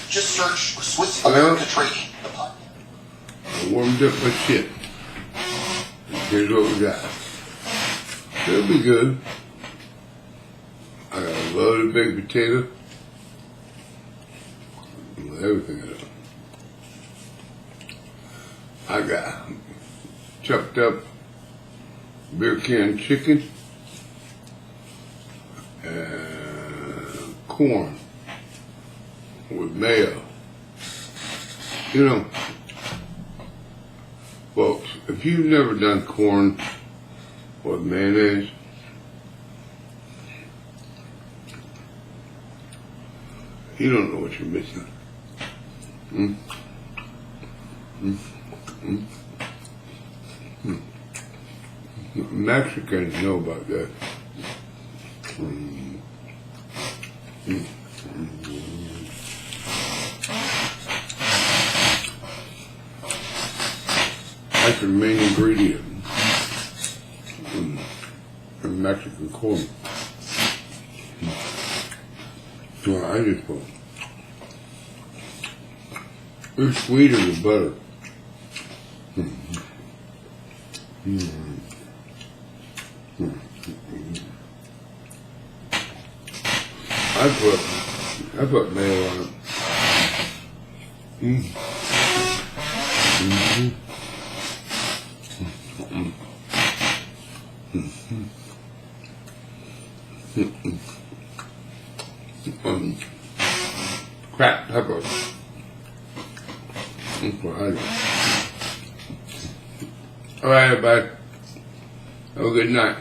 Just search Swiss America Trading. I warmed up my shit. Here's what we got. It'll be good. I got a loaded baked potato. With everything in it. I got chopped up beer can chicken and corn with mayo. You know, folks, if you've never done corn with mayonnaise, you don't know what you're missing. Mexicans know about that. That's the main ingredient in Mexican corn. So I just put it's sweeter than butter. I put mayo on it. Cracked pepper. That's what I do. All right, everybody. Have a good night.